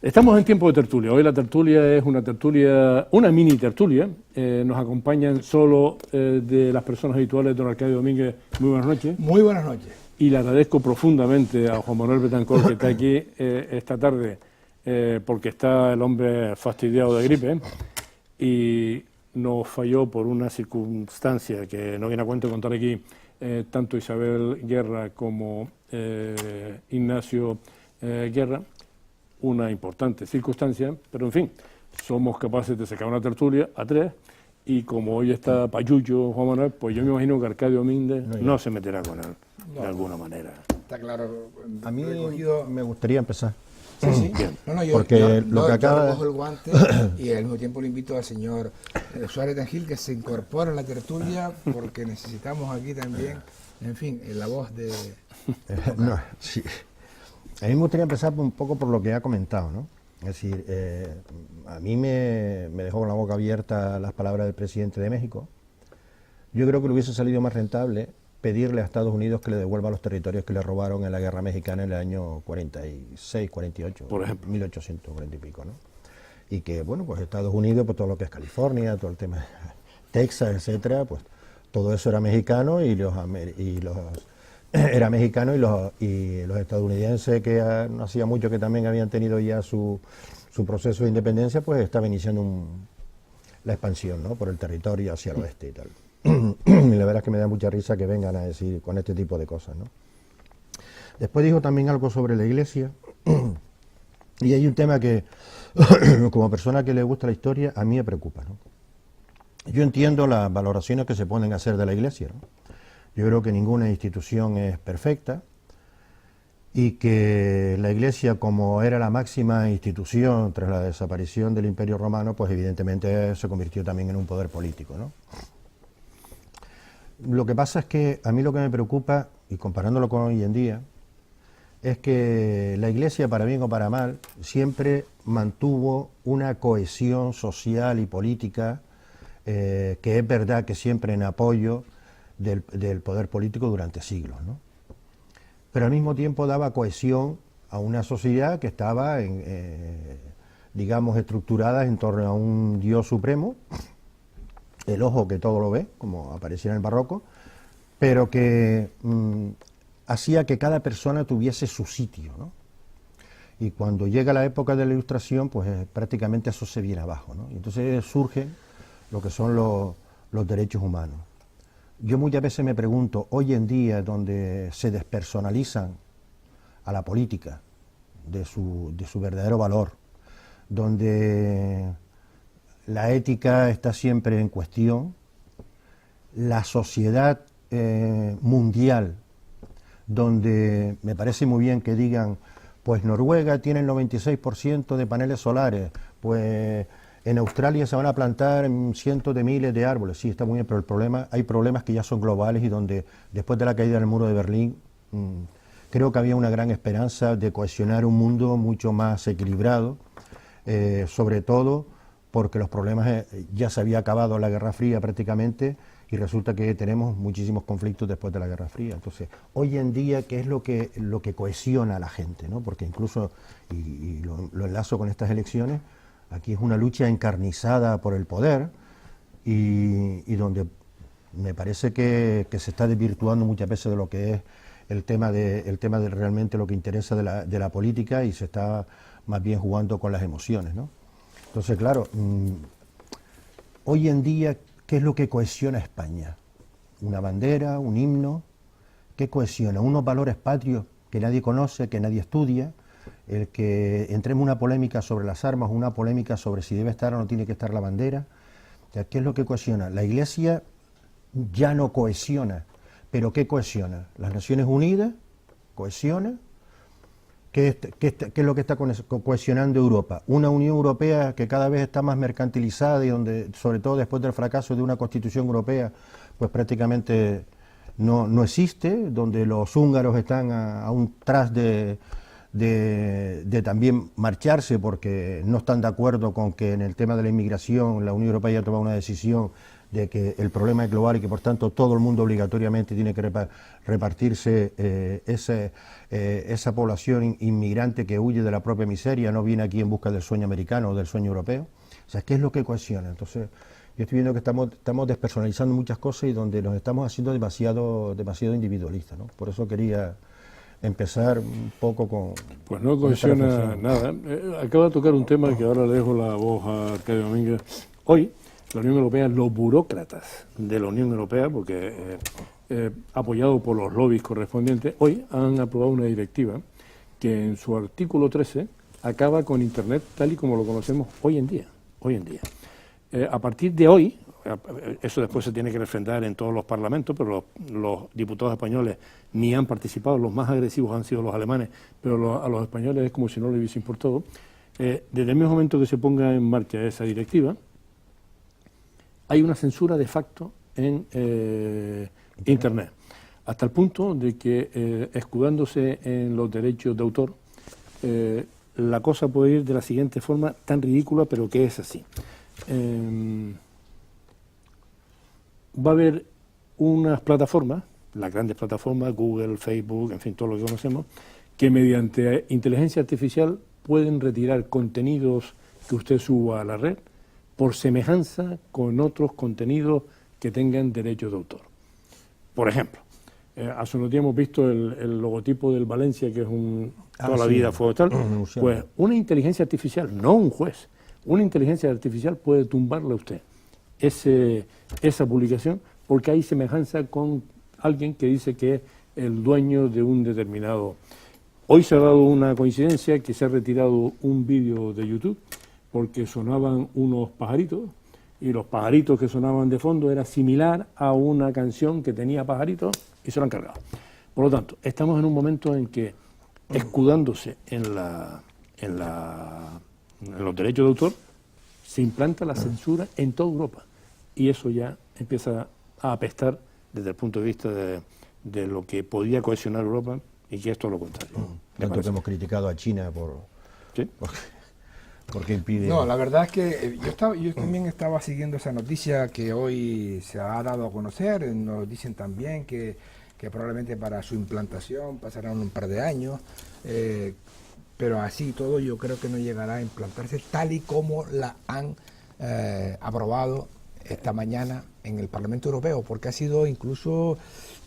Estamos en tiempo de tertulia. Hoy la tertulia es una tertulia, una mini tertulia. Nos acompañan solo de las personas habituales don Arcadio Domínguez. Muy buenas noches. Muy buenas noches. Y le agradezco profundamente a Juan Manuel Betancor que está aquí esta tarde porque está el hombre fastidiado de gripe y nos falló por una circunstancia que no viene a cuento contar aquí tanto Isabel Guerra como Ignacio Guerra. Una importante circunstancia, pero en fin, somos capaces de sacar una tertulia a tres y como hoy está Payuyo, Juan Manuel, pues yo me imagino que Arcadio Domínguez no se meterá con él de alguna manera. Está claro. A mí me gustaría empezar. Sí, sí. Bien. No, Porque lo que acaba yo cojo el guante y al mismo tiempo le invito al señor Suárez Tangil que se incorpore a la tertulia porque necesitamos aquí también, en fin, la voz de... no, sí. A mí me gustaría empezar un poco por lo que ha comentado, ¿no? Es decir, a mí me dejó con la boca abierta las palabras del presidente de México. Yo creo que le hubiese salido más rentable pedirle a Estados Unidos que le devuelva los territorios que le robaron en la guerra mexicana en el año 46, 48, por ejemplo, 1840 y pico, ¿no? Y que, bueno, pues Estados Unidos, pues todo lo que es California, todo el tema de Texas, etcétera, pues todo eso era mexicano y era mexicano y los estadounidenses, que no hacía mucho que también habían tenido ya su proceso de independencia, pues estaba iniciando la expansión, ¿no? Por el territorio hacia el oeste y tal. Y la verdad es que me da mucha risa que vengan a decir con este tipo de cosas, ¿no? Después dijo también algo sobre la Iglesia y hay un tema que como persona que le gusta la historia a mí me preocupa, ¿no? Yo entiendo las valoraciones que se ponen a hacer de la Iglesia, ¿no? Yo creo que ninguna institución es perfecta y que la Iglesia, como era la máxima institución tras la desaparición del Imperio Romano, pues evidentemente se convirtió también en un poder político, ¿no? Lo que pasa es que a mí lo que me preocupa, y comparándolo con hoy en día, es que la Iglesia, para bien o para mal, siempre mantuvo una cohesión social y política que es verdad que siempre en apoyo del poder político durante siglos, ¿no? Pero al mismo tiempo daba cohesión a una sociedad que estaba, digamos, estructurada en torno a un Dios supremo, el ojo que todo lo ve, como aparecía en el barroco, pero que hacía que cada persona tuviese su sitio, ¿no? Y cuando llega la época de la Ilustración, pues prácticamente eso se viene abajo, ¿no? Y entonces surgen lo que son los derechos humanos. Yo muchas veces me pregunto, hoy en día, donde se despersonalizan a la política de su verdadero valor, donde la ética está siempre en cuestión, la sociedad mundial, donde me parece muy bien que digan, pues Noruega tiene el 96% de paneles solares, pues en Australia se van a plantar cientos de miles de árboles. Sí, está muy bien, pero hay problemas que ya son globales y donde después de la caída del muro de Berlín creo que había una gran esperanza de cohesionar un mundo mucho más equilibrado, sobre todo porque los problemas ya se había acabado la Guerra Fría prácticamente y resulta que tenemos muchísimos conflictos después de la Guerra Fría. Entonces, hoy en día, ¿qué es lo que cohesiona a la gente, ¿no? Porque incluso, y lo enlazo con estas elecciones, aquí es una lucha encarnizada por el poder y donde me parece que se está desvirtuando muchas veces de lo que es el tema de realmente lo que interesa de la política y se está más bien jugando con las emociones, ¿no? Entonces, claro, hoy en día, ¿qué es lo que cohesiona a España? Una bandera, un himno, ¿qué cohesiona? Unos valores patrios que nadie conoce, que nadie estudia, el que entremos en una polémica sobre las armas, una polémica sobre si debe estar o no tiene que estar la bandera. O sea, ¿qué es lo que cohesiona? La Iglesia ya no cohesiona, pero ¿qué cohesiona? Las Naciones Unidas cohesiona. ¿Qué es lo que está cohesionando Europa? Una Unión Europea que cada vez está más mercantilizada y donde, sobre todo después del fracaso de una Constitución Europea, pues prácticamente no existe, donde los húngaros están a un tras de también marcharse porque no están de acuerdo con que en el tema de la inmigración la Unión Europea haya tomado una decisión de que el problema es global y que por tanto todo el mundo obligatoriamente tiene que repartirse esa población inmigrante que huye de la propia miseria, no viene aquí en busca del sueño americano o del sueño europeo. O sea, ¿qué es lo que cohesiona? Entonces, yo estoy viendo que estamos despersonalizando muchas cosas y donde nos estamos haciendo demasiado individualistas, ¿no? Por eso quería empezar un poco con... Pues no cohesiona nada. Acaba de tocar un tema que ahora le dejo la voz a Arcadio Domínguez. Hoy, la Unión Europea, los burócratas de la Unión Europea, porque apoyado por los lobbies correspondientes, hoy han aprobado una directiva que en su artículo 13 acaba con Internet tal y como lo conocemos hoy en día. A partir de hoy, eso después se tiene que refrendar en todos los parlamentos, pero los diputados españoles ni han participado, los más agresivos han sido los alemanes, pero a los españoles es como si no les hubiese importado. Desde el mismo momento que se ponga en marcha esa directiva, hay una censura de facto en Internet, hasta el punto de que, escudándose en los derechos de autor, la cosa puede ir de la siguiente forma, tan ridícula, pero que es así. Va a haber unas plataformas, las grandes plataformas, Google, Facebook, en fin, todo lo que conocemos, que mediante inteligencia artificial pueden retirar contenidos que usted suba a la red por semejanza con otros contenidos que tengan derechos de autor. Por ejemplo, hace unos días hemos visto el logotipo del Valencia, que es toda la vida fue tal, pues una inteligencia artificial, no un juez, una inteligencia artificial puede tumbarle a usted esa publicación porque hay semejanza con alguien que dice que es el dueño de un determinado. Hoy se ha dado una coincidencia que se ha retirado un vídeo de YouTube porque sonaban unos pajaritos y los pajaritos que sonaban de fondo era similar a una canción que tenía pajaritos y se lo han cargado. Por lo tanto, estamos en un momento en que, escudándose en los derechos de autor, se implanta la censura en toda Europa y eso ya empieza a apestar desde el punto de vista de lo que podía cohesionar Europa y que es todo lo contrario. Tanto que hemos criticado a China porque impide... No, la verdad es que yo también estaba siguiendo esa noticia que hoy se ha dado a conocer. Nos dicen también que probablemente para su implantación pasarán un par de años, pero así todo yo creo que no llegará a implantarse tal y como la han aprobado esta mañana en el Parlamento Europeo, porque ha sido incluso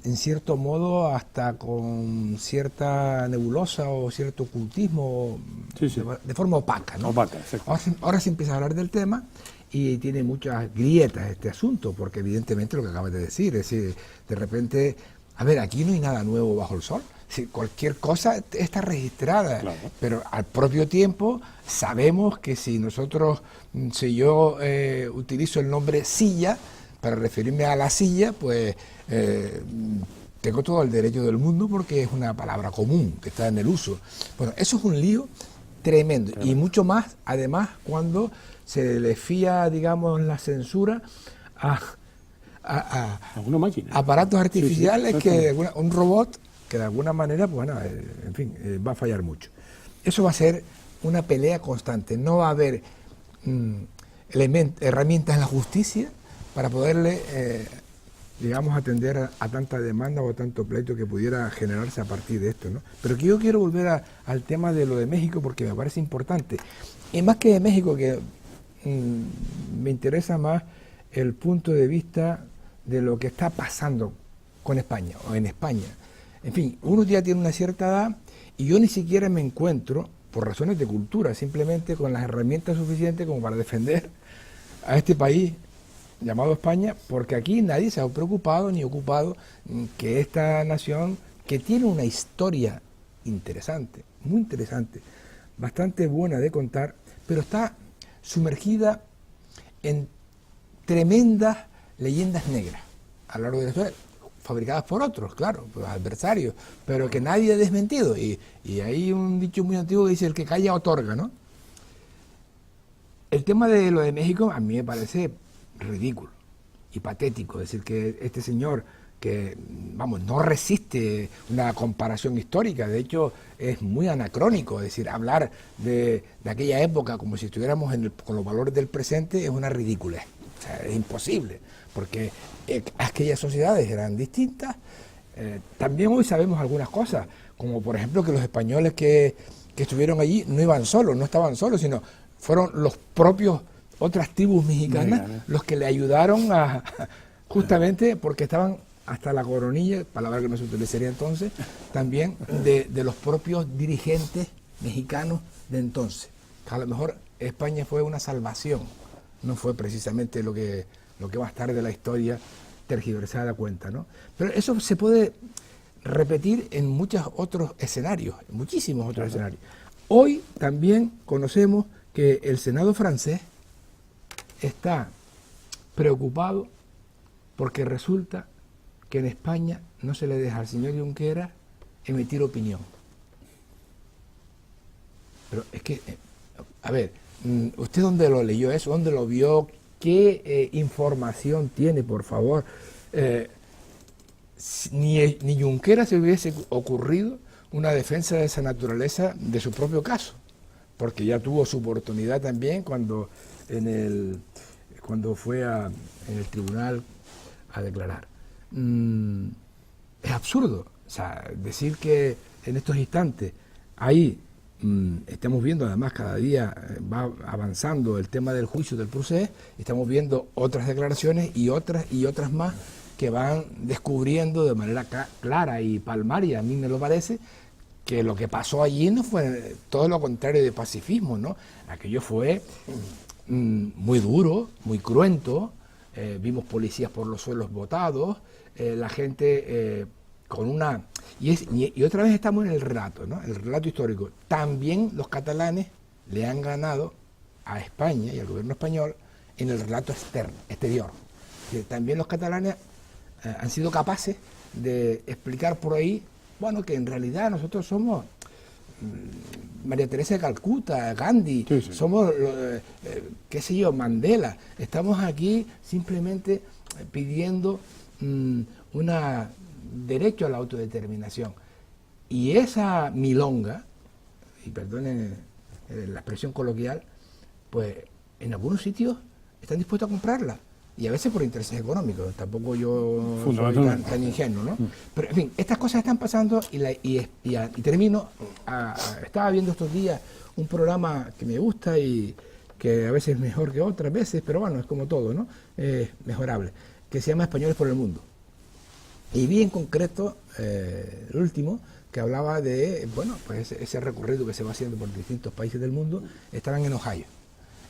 en cierto modo hasta con cierta nebulosa o cierto ocultismo, de forma opaca, ¿no? Ahora se empieza a hablar del tema y tiene muchas grietas este asunto, porque evidentemente lo que acabas de decir, es decir, de repente, a ver, aquí no hay nada nuevo bajo el sol. Si cualquier cosa está registrada, claro. Pero al propio tiempo sabemos que si yo utilizo el nombre silla para referirme a la silla, pues tengo todo el derecho del mundo porque es una palabra común que está en el uso. Bueno, eso es un lío tremendo, claro. Y mucho más, además, cuando se le fía, digamos, la censura a una máquina, aparatos artificiales, un robot que de alguna manera, bueno, en fin, va a fallar mucho. Eso va a ser una pelea constante. No va a haber herramientas en la justicia para poderle, digamos, atender a tanta demanda o a tanto pleito que pudiera generarse a partir de esto, ¿no? Pero que yo quiero volver al tema de lo de México porque me parece importante. Y más que de México, que me interesa más el punto de vista de lo que está pasando con España o en España. En fin, uno ya tiene una cierta edad y yo ni siquiera me encuentro, por razones de cultura, simplemente con las herramientas suficientes como para defender a este país llamado España, porque aquí nadie se ha preocupado ni ocupado que esta nación, que tiene una historia interesante, muy interesante, bastante buena de contar, pero está sumergida en tremendas leyendas negras a lo largo de la historia, fabricadas por otros, claro, por los adversarios, pero que nadie ha desmentido. Y hay un dicho muy antiguo que dice: el que calla otorga, ¿no? El tema de lo de México a mí me parece ridículo y patético, es decir, que este señor que, vamos, no resiste una comparación histórica, de hecho es muy anacrónico, es decir, hablar de aquella época como si estuviéramos con los valores del presente es una ridiculez. O sea, es imposible, porque aquellas sociedades eran distintas. También hoy sabemos algunas cosas, como por ejemplo que los españoles que estuvieron allí no iban solos, no estaban solos, sino fueron los propios otras tribus mexicanas los que le ayudaron a justamente porque estaban hasta la coronilla, palabra que no se utilizaría entonces, también de los propios dirigentes mexicanos de entonces. A lo mejor España fue una salvación, no fue precisamente lo que más tarde la historia tergiversada cuenta, ¿no? Pero eso se puede repetir en muchos otros escenarios, muchísimos otros escenarios. Hoy también conocemos que el Senado francés está preocupado porque resulta que en España no se le deja al señor Junqueras emitir opinión. Pero es que, a ver, ¿usted dónde lo leyó eso? ¿Dónde lo vio? ¿Qué información tiene, por favor? Ni Junqueras se hubiese ocurrido una defensa de esa naturaleza de su propio caso, porque ya tuvo su oportunidad también cuando fue en el tribunal a declarar. Es absurdo, o sea, decir que en estos instantes ahí estamos viendo, además cada día va avanzando el tema del juicio del procés, estamos viendo otras declaraciones y otras más que van descubriendo de manera clara y palmaria, a mí me lo parece, que lo que pasó allí no fue todo lo contrario de pacifismo, ¿no? Aquello fue muy duro, muy cruento, vimos policías por los suelos botados, la gente con una... Y otra vez estamos en el relato, ¿no? El relato histórico. También los catalanes le han ganado a España y al gobierno español en el relato exterior. También los catalanes han sido capaces de explicar por ahí, bueno, que en realidad nosotros somos María Teresa de Calcuta, Gandhi, sí. Somos, qué sé yo, Mandela. Estamos aquí simplemente pidiendo derecho a la autodeterminación. Y esa milonga, y perdonen la expresión coloquial, pues en algunos sitios están dispuestos a comprarla. Y a veces por intereses económicos, tampoco yo soy tan ingenuo, ¿no? Pero en fin, estas cosas están pasando y termino. Estaba viendo estos días un programa que me gusta y que a veces es mejor que otras veces, pero bueno, es como todo, ¿no? Es mejorable, que se llama Españoles por el Mundo. Y vi en concreto el último, que hablaba de, bueno, pues ese recorrido que se va haciendo por distintos países del mundo. Estaban en Ohio.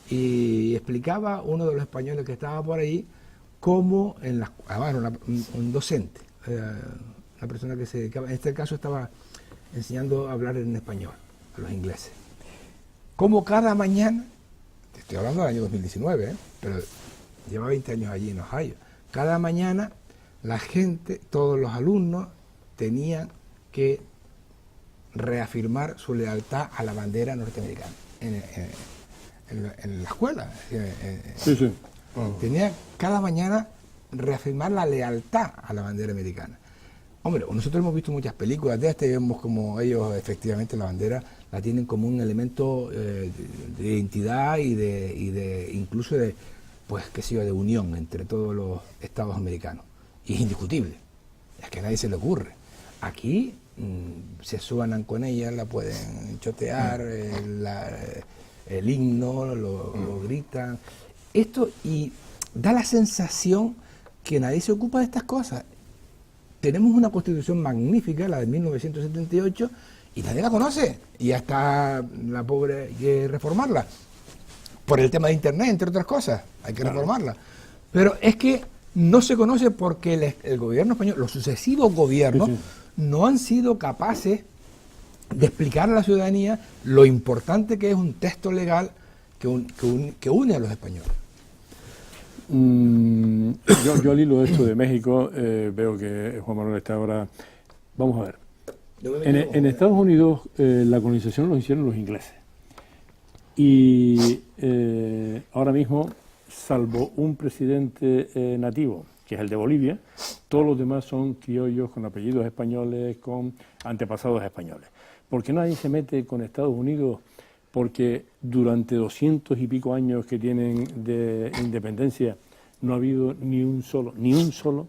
Y explicaba uno de los españoles que estaba por ahí cómo un docente, una persona que se dedicaba, en este caso estaba enseñando a hablar en español a los ingleses, cómo cada mañana, te estoy hablando del año 2019, pero lleva 20 años allí en Ohio, cada mañana la gente, todos los alumnos tenían que reafirmar su lealtad a la bandera norteamericana en la escuela. Sí. Tenía cada mañana reafirmar la lealtad a la bandera americana. Hombre, nosotros hemos visto muchas películas de y vemos como ellos efectivamente la bandera la tienen como un elemento de identidad y de incluso de, pues qué sé yo, de unión entre todos los estados americanos. Y es indiscutible, es que a nadie se le ocurre. Aquí se suenan con ella, la pueden chotear, el himno, lo gritan. Esto, y da la sensación que nadie se ocupa de estas cosas. Tenemos una constitución magnífica, la de 1978, y nadie la conoce. Y hasta la pobre hay que reformarla. Por el tema de Internet, entre otras cosas, hay que reformarla. Pero es que no se conoce porque el gobierno español, los sucesivos gobiernos, no han sido capaces de explicar a la ciudadanía lo importante que es un texto legal que une a los españoles. Yo al hilo de esto de México veo que Juan Manuel está ahora... Vamos a ver. En Estados Unidos la colonización lo hicieron los ingleses. Y ahora mismo, salvo un presidente nativo, que es el de Bolivia, todos los demás son criollos con apellidos españoles, con antepasados españoles. ¿Por qué nadie se mete con Estados Unidos? Porque durante 200 y pico años que tienen de independencia no ha habido ni un solo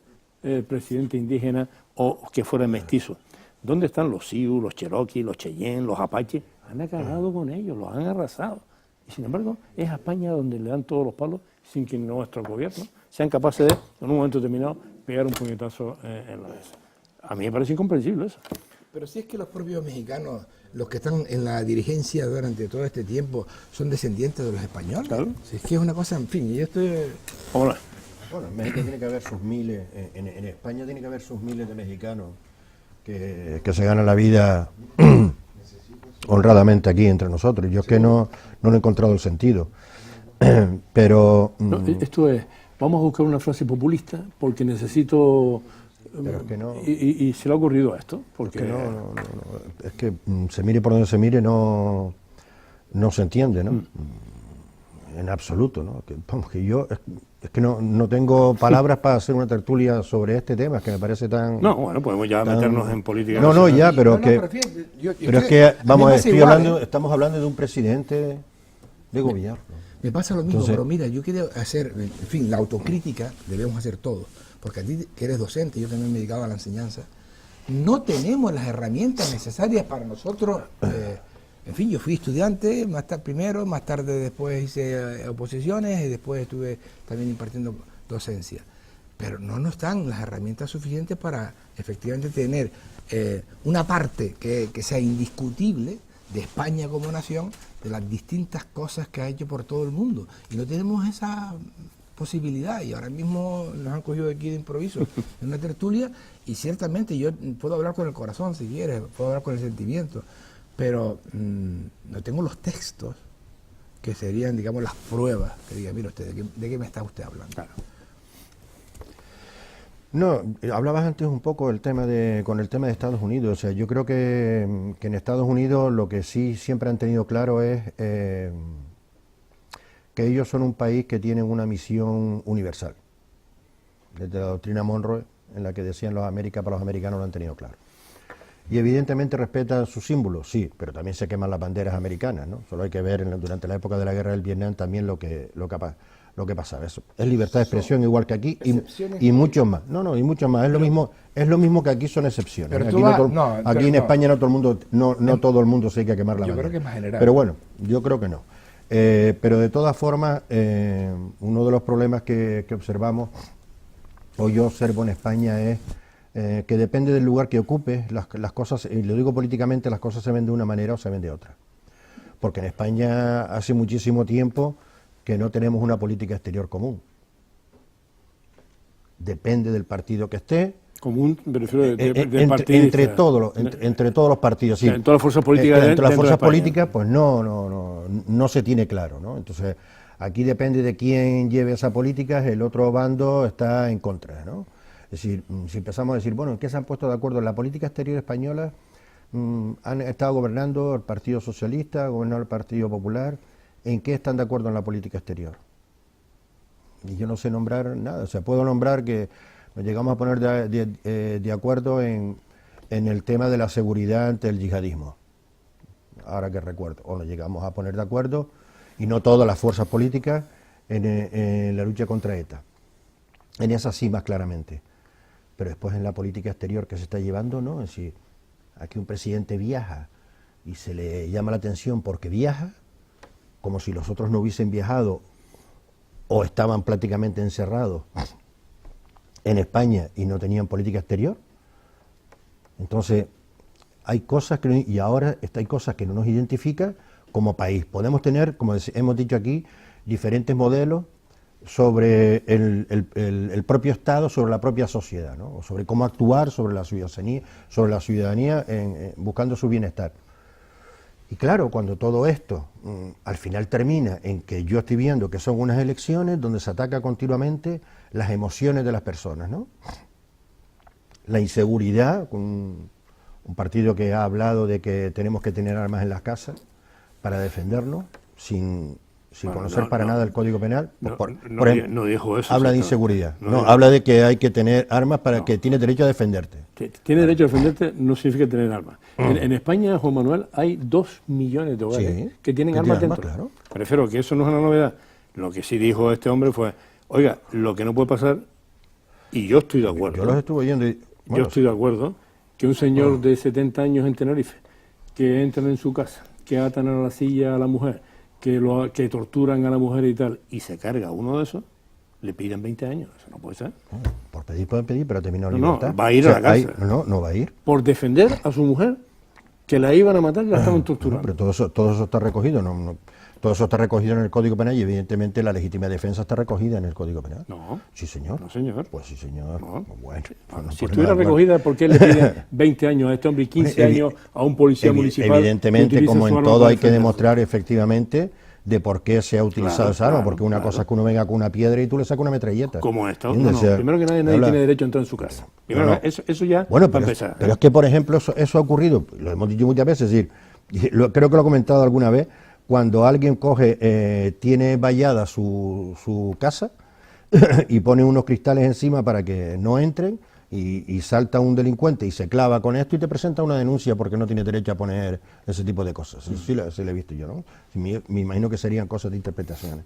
presidente indígena o que fuera mestizo. ¿Dónde están los Sioux, los Cherokee, los Cheyenne, los Apache? Han acabado con ellos, los han arrasado. Y sin embargo, es a España donde le dan todos los palos sin que nuestro gobierno sean capaces de, en un momento determinado, pegar un puñetazo en la mesa. A mí me parece incomprensible eso. Pero si es que los propios mexicanos, los que están en la dirigencia durante todo este tiempo, son descendientes de los españoles. Claro. Si es que es una cosa, en fin, yo estoy... Hola. Bueno, en México tiene que haber sus miles, en España tiene que haber sus miles de mexicanos que se ganan la vida honradamente aquí entre nosotros. Yo es que no he encontrado el sentido. Pero... No, esto es, vamos a buscar una frase populista porque necesito... Pero es que no... y se le ha ocurrido a esto. Porque no. Es que se mire por donde se mire no se entiende, ¿no? En absoluto, ¿no? Vamos, que yo es que no tengo palabras para hacer una tertulia sobre este tema, es que me parece tan... No, bueno, podemos ya meternos en política. No, ya, pero pero es que, vamos, estamos hablando de un presidente de gobierno. Me pasa lo mismo, Entonces, pero mira, yo quiero hacer, en fin, la autocrítica debemos hacer todos, porque a ti que eres docente, yo también me he dedicado a la enseñanza, no tenemos las herramientas necesarias para nosotros, en fin, yo fui estudiante, primero, más tarde después hice oposiciones y después estuve también impartiendo docencia, pero no nos dan las herramientas suficientes para efectivamente tener una parte que sea indiscutible de España como nación, de las distintas cosas que ha hecho por todo el mundo. Y no tenemos esa posibilidad, y ahora mismo nos han cogido aquí de improviso en una tertulia, y ciertamente yo puedo hablar con el corazón si quieres, puedo hablar con el sentimiento, pero no tengo los textos que serían, digamos, las pruebas, que diga, mira usted, ¿de qué me está usted hablando? Claro. No, hablabas antes un poco con el tema de Estados Unidos. O sea, yo creo que en Estados Unidos lo que sí siempre han tenido claro es que ellos son un país que tienen una misión universal. Desde la doctrina Monroe, en la que decían los Américas para los americanos, lo han tenido claro. Y evidentemente respetan sus símbolos, sí, pero también se queman las banderas americanas, ¿no? Solo hay que ver durante la época de la guerra del Vietnam también lo que pasaba. Eso es libertad de expresión igual que aquí y mucho más. Y mucho más. Es lo mismo que aquí, son excepciones. Pero aquí en España no todo el mundo, todo el mundo se hay que quemar la bandera. Yo creo que es más general. Pero bueno, yo creo que no. Pero de todas formas, uno de los problemas que observamos, o yo observo en España, es que depende del lugar que ocupes, las cosas, y lo digo políticamente, las cosas se ven de una manera o se ven de otra. Porque en España hace muchísimo tiempo que no tenemos una política exterior común. Depende del partido que esté. Común, me refiero entre todos los partidos, sí. En todas las fuerzas políticas. Entre las fuerzas políticas, pues no se tiene claro, ¿no? Entonces, aquí depende de quién lleve esa política, el otro bando está en contra, ¿no? Es decir, si empezamos a decir, bueno, ¿en qué se han puesto de acuerdo? En la política exterior española han estado gobernando el Partido Socialista, ha gobernado el Partido Popular. ¿En qué están de acuerdo en la política exterior? Y yo no sé nombrar nada. O sea, puedo nombrar que nos llegamos a poner de acuerdo en el tema de la seguridad ante el yihadismo. Ahora que recuerdo. O nos llegamos a poner de acuerdo, y no todas las fuerzas políticas, en la lucha contra ETA. En esa sí, más claramente. Pero después en la política exterior que se está llevando, ¿no? Es decir, aquí un presidente viaja y se le llama la atención porque viaja, como si los otros no hubiesen viajado o estaban prácticamente encerrados en España y no tenían política exterior. Entonces, hay cosas hay cosas que no nos identifican como país. Podemos tener, como hemos dicho aquí, diferentes modelos sobre el propio Estado, sobre la propia sociedad, ¿no? O sobre cómo actuar sobre la ciudadanía buscando su bienestar. Y claro, cuando todo esto al final termina en que yo estoy viendo que son unas elecciones donde se ataca continuamente las emociones de las personas, ¿no? La inseguridad, con un partido que ha hablado de que tenemos que tener armas en las casas para defendernos, sin conocer nada el Código Penal. No dijo eso. Habla de inseguridad. Habla de que hay que tener armas para que tienes derecho a defenderte. Tiene derecho a defenderte no significa tener armas. En España, Juan Manuel, hay 2 millones de hogares que tienen armas dentro. Claro. Prefiero que eso no es una novedad. Lo que sí dijo este hombre fue, Oiga, lo que no puede pasar, y yo estoy de acuerdo. Yo los estuve oyendo y... Yo estoy de acuerdo que un señor de 70 años en Tenerife, que entran en su casa, que atan a la silla a la mujer, que torturan a la mujer y tal, y se carga uno de esos, le piden 20 años. Eso no puede ser. Por pedir pueden pedir, pero terminó la No, libertad. va a ir a la cárcel. No va a ir. Por defender a su mujer, que la iban a matar y la estaban torturando. Pero todo eso está recogido, todo eso está recogido en el Código Penal y evidentemente la legítima defensa está recogida en el Código Penal. No. Sí, señor. No, señor. Pues sí, señor. No. Bueno, Si estuviera recogida, ¿por qué le piden 20 años a este hombre y 15 años a un policía municipal? Evidentemente, como en todo, hay que demostrar defenderse? efectivamente de por qué se ha utilizado esa arma, porque una cosa es que uno venga con una piedra y tú le sacas una metralleta. Como esto. ¿Entiendes? No, O sea, primero que nadie tiene derecho a entrar en su casa. Primero, No. Eso ya Bueno, para pero, empezar. pero es que, por ejemplo, eso ha ocurrido, lo hemos dicho muchas veces, es decir, creo que lo he comentado alguna vez, cuando alguien tiene vallada su casa y pone unos cristales encima para que no entren y salta un delincuente y se clava con esto y te presenta una denuncia porque no tiene derecho a poner ese tipo de cosas. Sí lo he visto yo, ¿no? Me imagino que serían cosas de interpretaciones.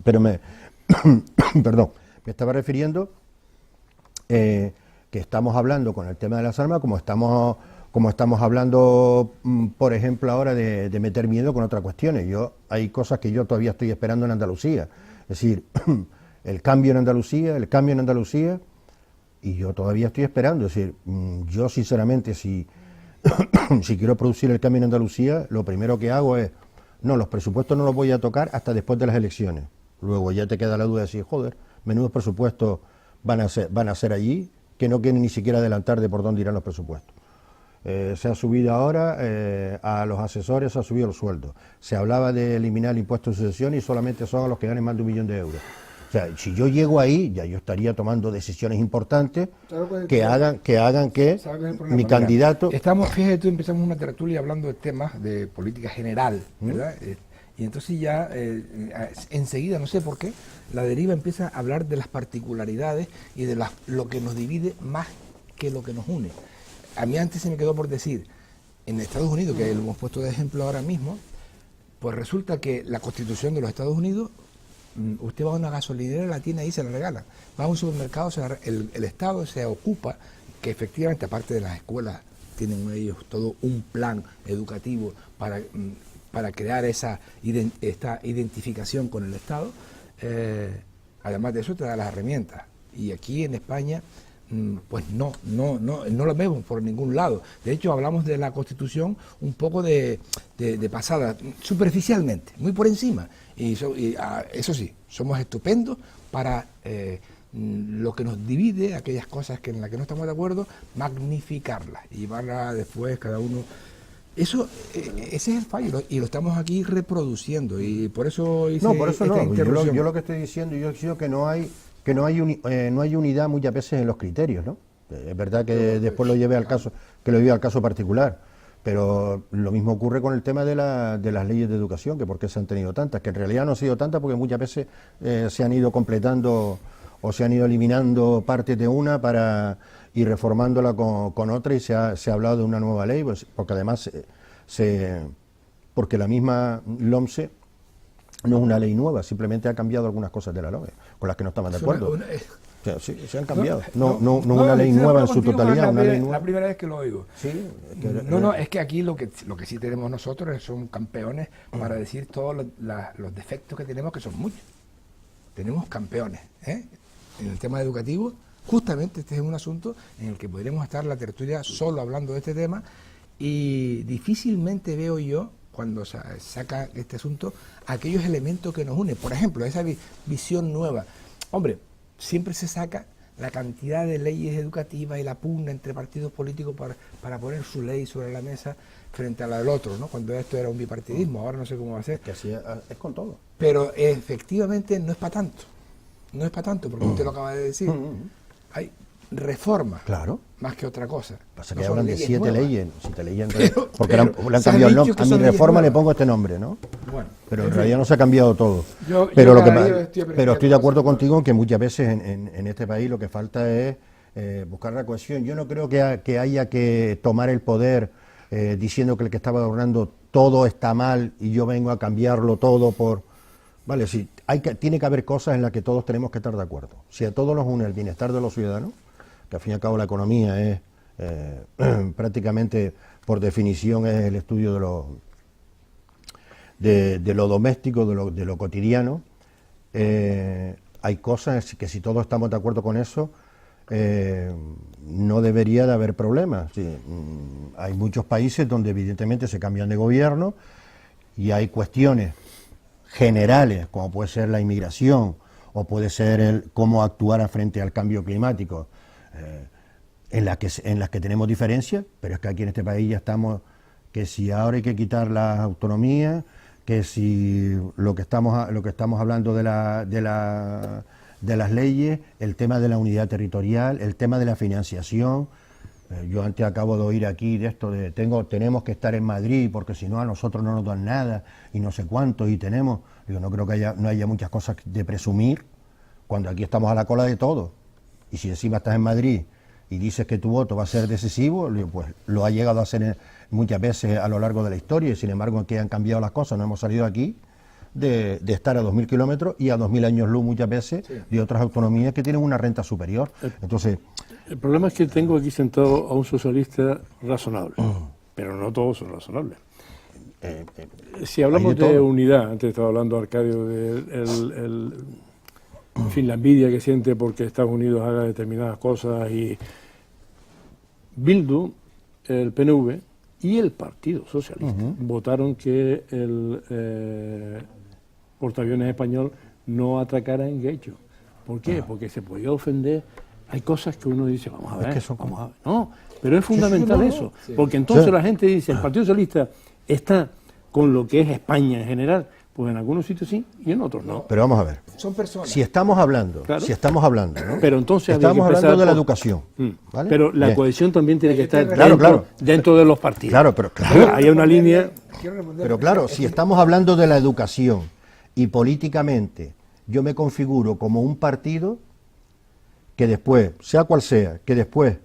Pero perdón, me estaba refiriendo que estamos hablando con el tema de las armas como estamos hablando, por ejemplo, ahora de meter miedo con otras cuestiones. Hay cosas que yo todavía estoy esperando en Andalucía. Es decir, el cambio en Andalucía, y yo todavía estoy esperando. Es decir, yo sinceramente, si quiero producir el cambio en Andalucía, lo primero que hago es, los presupuestos no los voy a tocar hasta después de las elecciones. Luego ya te queda la duda de decir, joder, menudos presupuestos van a ser allí, que no quieren ni siquiera adelantar de por dónde irán los presupuestos. Se ha subido ahora, a los asesores se ha subido el sueldo. Se hablaba de eliminar el impuesto de sucesión y solamente son a los que ganen más de 1 millón de euros. O sea, si yo llego ahí, ya yo estaría tomando decisiones importantes que hagan que mi candidato... Fíjate tú, empezamos una tertulia hablando de temas de política general, ¿verdad? Y entonces ya enseguida, no sé por qué, la deriva empieza a hablar de las particularidades y de lo que nos divide más que lo que nos une. A mí antes se me quedó por decir, en Estados Unidos, que lo hemos puesto de ejemplo ahora mismo, pues resulta que la Constitución de los Estados Unidos, usted va a una gasolinera, la tiene ahí y se la regala. Va a un supermercado, el Estado se ocupa, que efectivamente, aparte de las escuelas, tienen ellos todo un plan educativo para crear esta identificación con el Estado. Además de eso te da las herramientas. Y aquí en España, pues no lo vemos por ningún lado. De hecho, hablamos de la Constitución un poco de pasada, superficialmente, muy por encima. Y eso sí, somos estupendos para lo que nos divide, aquellas cosas en las que no estamos de acuerdo, magnificarlas y llevarlas después cada uno. Ese es el fallo y lo estamos aquí reproduciendo y por eso hice esta interrupción. Yo lo que estoy diciendo, yo digo que no hay unidad muchas veces en los criterios, ¿no? Es verdad que después lo lleve al caso particular, pero lo mismo ocurre con el tema de las leyes de educación, que por qué se han tenido tantas, que en realidad no han sido tantas porque muchas veces se han ido completando o se han ido eliminando partes de una para ir reformándola con otra y se ha hablado de una nueva ley, pues, porque además porque la misma LOMSE no es una ley nueva, simplemente ha cambiado algunas cosas de la LOMSE con las que no estaban de acuerdo. O sea, sí, se han cambiado. No una ley nueva en su totalidad, una ley nueva. La primera vez que lo oigo. Sí, es que aquí lo que sí tenemos nosotros son campeones para decir todos los defectos que tenemos, que son muchos. Tenemos campeones, en el tema educativo. Justamente este es un asunto en el que podremos estar la tertulia solo hablando de este tema y difícilmente veo yo, cuando saca este asunto, aquellos elementos que nos unen. Por ejemplo, esa visión nueva. Hombre, siempre se saca la cantidad de leyes educativas y la pugna entre partidos políticos para poner su ley sobre la mesa frente a la del otro, ¿no? Cuando esto era un bipartidismo, ahora no sé cómo va a ser. Que así es con todo. Pero efectivamente no es para tanto. No es para tanto, porque usted lo acaba de decir. Hay reforma, claro, más que otra cosa. Pasa que hablan de 7 leyes, porque le han se cambiado el nombre. dicho que A mi son reforma le leyes pongo este nombre, ¿no? Bueno, pero en realidad no se ha cambiado todo. Pero estoy de acuerdo contigo en que muchas veces en este país lo que falta es buscar la cohesión. Yo no creo que haya que tomar el poder diciendo que el que estaba gobernando todo está mal y yo vengo a cambiarlo todo por... Vale, sí, tiene que haber cosas en las que todos tenemos que estar de acuerdo. Si a todos nos une el bienestar de los ciudadanos, que al fin y al cabo la economía es prácticamente, por definición, es el estudio de lo doméstico, de lo cotidiano. Hay cosas que si todos estamos de acuerdo con eso, no debería de haber problemas. Sí, hay muchos países donde evidentemente se cambian de gobierno y hay cuestiones generales, como puede ser la inmigración o puede ser cómo actuar frente al cambio climático, en las que tenemos diferencias, pero es que aquí en este país ya estamos, que si ahora hay que quitar las autonomías, que si lo que estamos hablando de las leyes, el tema de la unidad territorial, el tema de la financiación. Yo antes acabo de oír aquí de esto de tenemos que estar en Madrid porque si no a nosotros no nos dan nada y no sé cuánto y tenemos. Digo, no creo que no haya muchas cosas de presumir cuando aquí estamos a la cola de todo. Y si encima estás en Madrid y dices que tu voto va a ser decisivo, pues lo ha llegado a ser muchas veces a lo largo de la historia, y sin embargo que han cambiado las cosas, no hemos salido aquí de estar a 2.000 kilómetros y a 2.000 años luz muchas veces de otras autonomías que tienen una renta superior. Entonces, el problema es que tengo aquí sentado a un socialista razonable, pero no todos son razonables. Si hablamos de unidad, antes estaba hablando Arcadio de en fin, la envidia que siente porque Estados Unidos haga determinadas cosas, y Bildu, el PNV y el Partido Socialista votaron que el portaaviones español no atacara en Guecho. ¿Por qué? Porque se podía ofender. Hay cosas que uno dice, vamos a ver, vamos a ver. No, pero es fundamental eso, porque entonces la gente dice, el Partido Socialista está con lo que es España en general. Pues en algunos sitios sí y en otros no. Pero vamos a ver. Son personas. Si estamos hablando, ¿no? Pero entonces estamos hablando de la educación. ¿Vale? Pero la cohesión también tiene que estar dentro de los partidos. Claro, pero claro. Hay una línea. Pero claro, si estamos hablando de la educación y políticamente yo me configuro como un partido que después, sea cual sea, que después,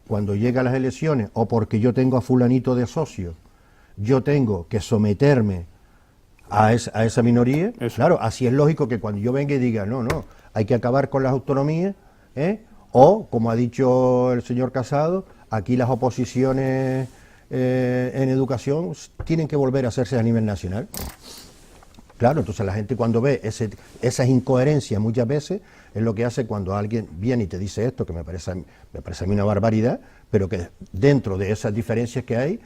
cuando llegue a las elecciones, o porque yo tengo a fulanito de socio, yo tengo que someterme a esa minoría, claro, así es lógico que cuando yo venga y diga, no, hay que acabar con las autonomías, o, como ha dicho el señor Casado, aquí las oposiciones en educación tienen que volver a hacerse a nivel nacional. Claro, entonces la gente cuando ve esas incoherencias muchas veces, es lo que hace cuando alguien viene y te dice esto, que me parece a mí una barbaridad, pero que dentro de esas diferencias que hay,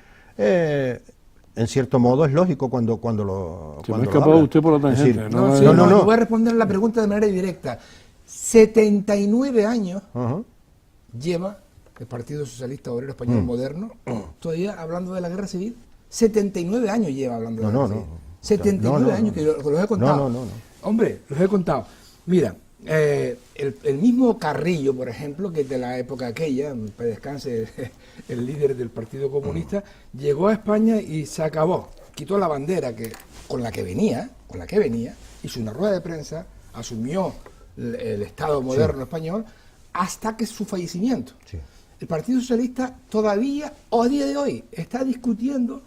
en cierto modo es lógico cuando lo Se me ha escapado usted por la tangente. No. Voy a responder la pregunta de manera directa. 79 años lleva el Partido Socialista Obrero Español Moderno todavía hablando de la guerra civil. 79 años lleva hablando de la guerra civil. 79 años, que los he contado. Hombre, los he contado. Mira, el mismo Carrillo, por ejemplo, que de la época aquella, para descanse el líder del Partido Comunista, llegó a España y se acabó. Quitó la bandera con la que venía, hizo una rueda de prensa, asumió el Estado moderno español, hasta que su fallecimiento. Sí. El Partido Socialista todavía, a día de hoy, está discutiendo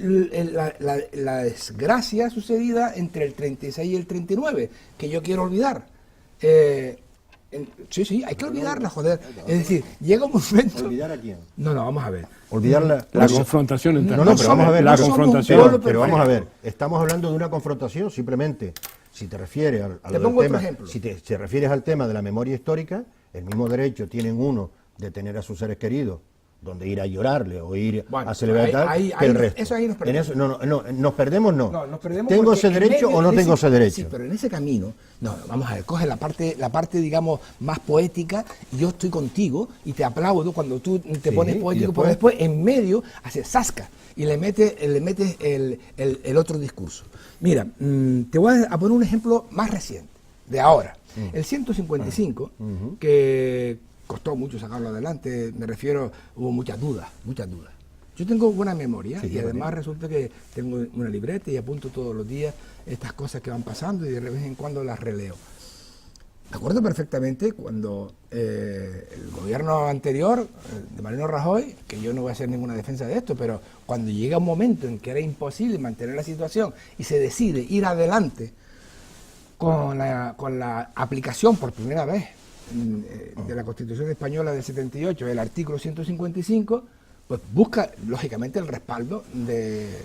la desgracia sucedida entre el 36 y el 39, que yo quiero olvidar. Sí, hay que olvidarla, joder. Es decir, llega un momento... ¿Olvidar a quién? No, vamos a ver. Olvidar la confrontación entre... No, pero vamos a ver, la confrontación. Pero vamos a ver, estamos hablando de una confrontación simplemente. Si te refieres al tema, si te refieres al tema de la memoria histórica, el mismo derecho tienen uno de tener a sus seres queridos, donde ir a llorarle o ir a celebrar que el resto. Eso ahí nos perdemos. Nos perdemos, no. Nos perdemos. ¿Tengo ese derecho o no tengo ese derecho? Sí, pero en ese camino, vamos a ver, coge la parte, digamos, más poética, y yo estoy contigo y te aplaudo cuando tú te pones poético, pero después en medio haces zasca y le metes el otro discurso. Mira, te voy a poner un ejemplo más reciente, de ahora. El 155, que costó mucho sacarlo adelante, me refiero, hubo muchas dudas. Yo tengo buena memoria y además resulta que tengo una libreta y apunto todos los días estas cosas que van pasando y de vez en cuando las releo. Me acuerdo perfectamente cuando el gobierno anterior, de Mariano Rajoy, que yo no voy a hacer ninguna defensa de esto, pero cuando llega un momento en que era imposible mantener la situación y se decide ir adelante con la aplicación por primera vez de la Constitución Española del 78, el artículo 155, pues busca lógicamente el respaldo de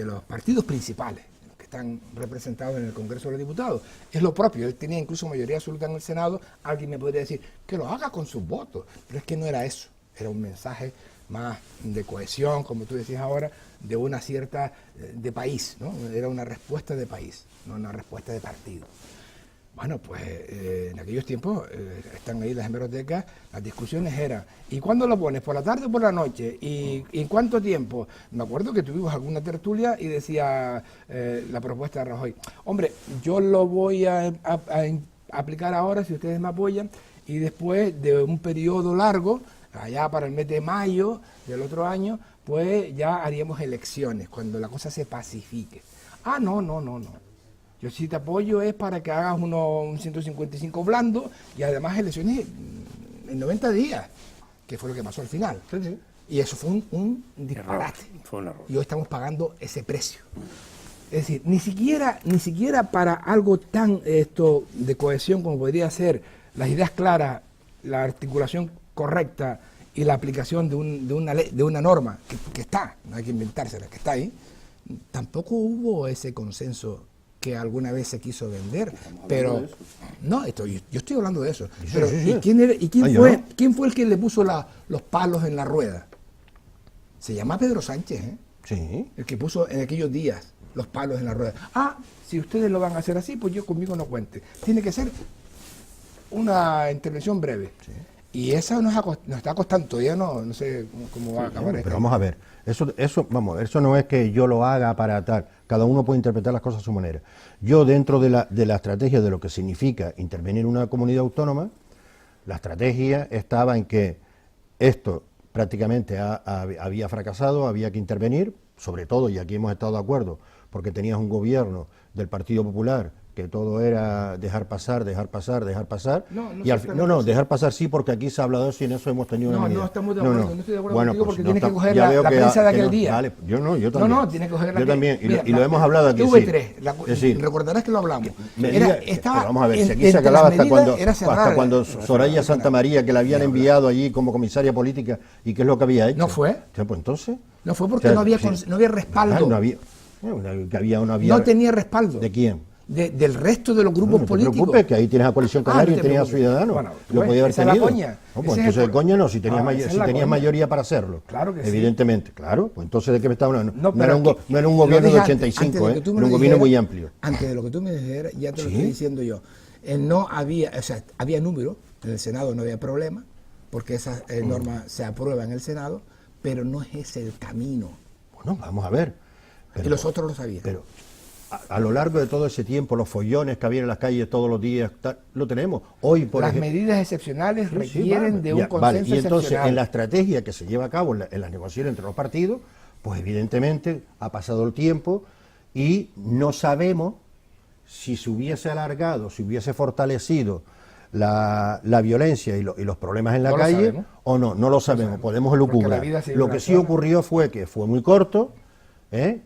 los partidos principales que están representados en el Congreso de los Diputados. Es lo propio, él tenía incluso mayoría absoluta en el Senado. Alguien me podría decir que lo haga con sus votos, pero es que no era eso, era un mensaje más de cohesión, como tú decías ahora, de una cierta, de país, ¿no? Era una respuesta de país, no una respuesta de partido. Bueno, pues en aquellos tiempos, están ahí las hemerotecas, las discusiones eran, ¿y cuándo lo pones? ¿Por la tarde o por la noche? ¿Y en cuánto tiempo? Me acuerdo que tuvimos alguna tertulia y decía la propuesta de Rajoy, hombre, yo lo voy a aplicar ahora si ustedes me apoyan, y después de un periodo largo, allá para el mes de mayo del otro año, pues ya haríamos elecciones, cuando la cosa se pacifique. Ah, no. Yo sí te apoyo es para que hagas un 155 blando y además elecciones en 90 días, que fue lo que pasó al final. Sí. Y eso fue un disparate. Fue un error. Y hoy estamos pagando ese precio. Es decir, ni siquiera para algo tan de cohesión como podría ser las ideas claras, la articulación correcta y la aplicación de una ley, de una norma que está, no hay que inventársela, que está ahí, tampoco hubo ese consenso que alguna vez se quiso vender, pero no, yo estoy hablando de eso. Sí, Pero, sí. ¿y quién fue el que le puso los palos en la rueda? Se llama Pedro Sánchez, ¿eh? Sí. El que puso en aquellos días los palos en la rueda. Ah, si ustedes lo van a hacer así, pues conmigo no cuente. Tiene que ser una intervención breve. Sí. Y esa nos está costando, todavía no sé cómo va a acabar esto. Pero vamos a ver, eso no es que yo lo haga para tal, cada uno puede interpretar las cosas a su manera. Yo dentro de la estrategia de lo que significa intervenir en una comunidad autónoma, la estrategia estaba en que esto prácticamente había fracasado, había que intervenir, sobre todo, y aquí hemos estado de acuerdo, porque tenías un gobierno del Partido Popular que todo era dejar pasar. Dejar pasar sí, porque aquí se ha hablado de eso y en eso hemos tenido una medida. No estamos de acuerdo, no estoy de acuerdo contigo pues porque tienes que coger la prensa de aquel día. Vale, yo también. No, tienes que coger la yo también, mira, y lo hemos hablado aquí. TV3, recordarás que lo hablamos. Pero vamos a ver, si aquí se acababa hasta cuando Soraya Santamaría, que la habían enviado allí como comisaria política, ¿y qué es lo que había hecho? ¿No fue? Pues entonces. No fue porque no había respaldo. No tenía respaldo. ¿De quién? Del resto de los grupos políticos. No te preocupes, que ahí tienes a Coalición Canaria y tenías a Ciudadanos. Bueno, lo podía haber tenido. Coña. No, pues entonces de coña no, si tenías mayoría para hacerlo. Claro que evidentemente, sí. Claro. Pues entonces ¿de qué me estás hablando? No era un gobierno de 85, era un gobierno muy amplio. Antes de lo que tú me dijeras, ya te lo estoy diciendo yo. Había número, en el Senado no había problema, porque esa norma se aprueba en el Senado, pero no es ese el camino. Bueno, vamos a ver. Y los otros lo sabían. Pero a lo largo de todo ese tiempo, los follones que había en las calles todos los días, lo tenemos. Hoy, por las medidas excepcionales requieren de un consenso y entonces, excepcional. en la estrategia que se lleva a cabo en las negociaciones entre los partidos, pues evidentemente ha pasado el tiempo y no sabemos si se hubiese alargado, si hubiese fortalecido la violencia y los problemas en la calle o no lo sabemos, podemos elucubrar. Lo que sí ocurrió fue que fue muy corto,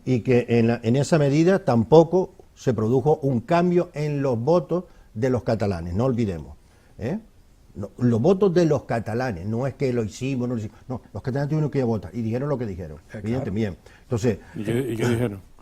y que en esa medida tampoco se produjo un cambio en los votos de los catalanes, no olvidemos. No, los votos de los catalanes, no es que lo hicimos, no, los catalanes tuvieron que ir a votar y dijeron lo que dijeron, evidentemente, bien. Entonces, ¿Y qué dijeron?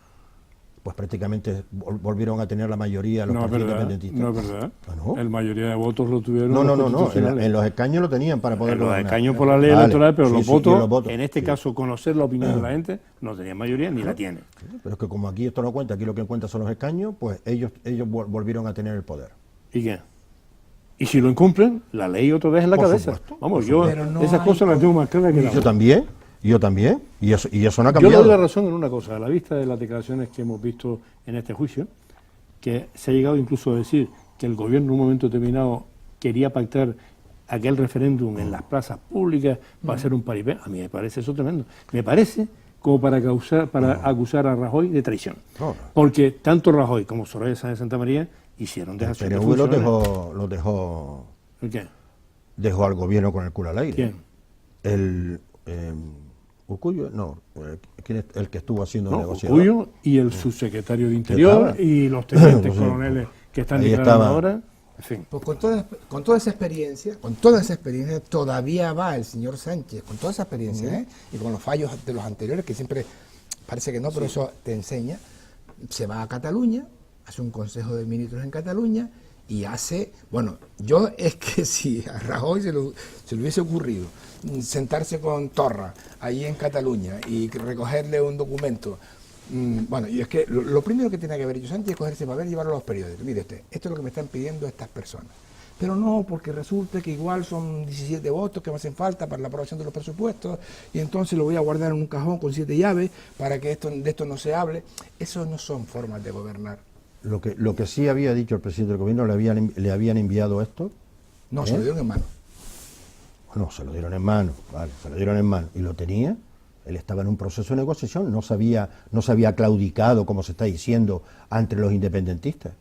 Pues prácticamente volvieron a tener la mayoría los partidos independentistas. No es verdad. ¿No? La mayoría de votos lo tuvieron. No. En los escaños lo tenían para poder gobernar. Los escaños por la ley electoral, pero los votos, en este sí. caso, conocer la opinión de la gente, no tenían mayoría ni la tienen. Pero es que como aquí esto no cuenta, aquí lo que cuenta son los escaños, pues ellos volvieron a tener el poder. ¿Y qué? Y si lo incumplen, la ley otra vez en la cabeza. Supuesto, vamos, yo esas cosas las tengo más claras que la Yo también, y eso no ha cambiado. Yo le doy la razón en una cosa, a la vista de las declaraciones que hemos visto en este juicio, que se ha llegado incluso a decir que el gobierno en un momento determinado quería pactar aquel referéndum en las plazas públicas para hacer un paripé. A mí me parece eso tremendo. Me parece como para acusar a Rajoy de traición. Porque tanto Rajoy como Soraya Sáenz de Santa María hicieron dejación de funciones. Los dejó. ¿El qué? Dejó al gobierno con el culo al aire. ¿Quién? Urkullu, no, ¿quién es el que estuvo haciendo No, negociador? Urkullu y el subsecretario de Interior Estaba. y los tenientes Sí. coroneles que están Ahí declarando estaba. ahora. En fin. Pues con toda esa experiencia, todavía va el señor Sánchez, con toda esa experiencia, ¿eh? Y con los fallos de los anteriores, que siempre parece que no, pero eso te enseña, se va a Cataluña, hace un consejo de ministros en Cataluña y hace, bueno, yo es que si a Rajoy se le hubiese ocurrido sentarse con Torra ahí en Cataluña y recogerle un documento. Bueno, y es que lo primero que tiene que haber hecho Sánchez es coger ese papel y llevarlo a los periódicos. Mire usted, esto es lo que me están pidiendo estas personas. Pero no, porque resulta que igual son 17 votos que me hacen falta para la aprobación de los presupuestos y entonces lo voy a guardar en un cajón con 7 llaves para que de esto no se hable. Eso no son formas de gobernar. Lo que sí había dicho el presidente del gobierno, le habían enviado esto. No, se lo dieron en mano. Bueno, se lo dieron en mano, vale, se lo dieron en mano. Y lo tenía, él estaba en un proceso de negociación, no se había claudicado, como se está diciendo, entre los independentistas.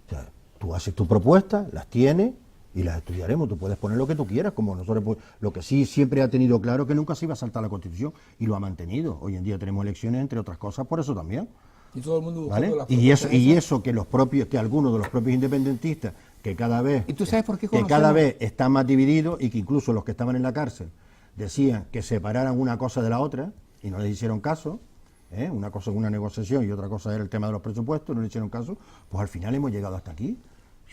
O sea, tú haces tu propuesta, las tienes y las estudiaremos. Tú puedes poner lo que tú quieras, como nosotros. Lo que sí siempre ha tenido claro que nunca se iba a saltar la Constitución y lo ha mantenido. Hoy en día tenemos elecciones, entre otras cosas, por eso también. Y todo el mundo buscando ¿Vale? las Y propuestas eso que algunos de los propios independentistas, que cada vez, ¿Y tú sabes por qué que conocemos? cada vez están más divididos y que incluso los que estaban en la cárcel decían que separaran una cosa de la otra y no les hicieron caso, una cosa es una negociación y otra cosa era el tema de los presupuestos, no le hicieron caso, pues al final hemos llegado hasta aquí.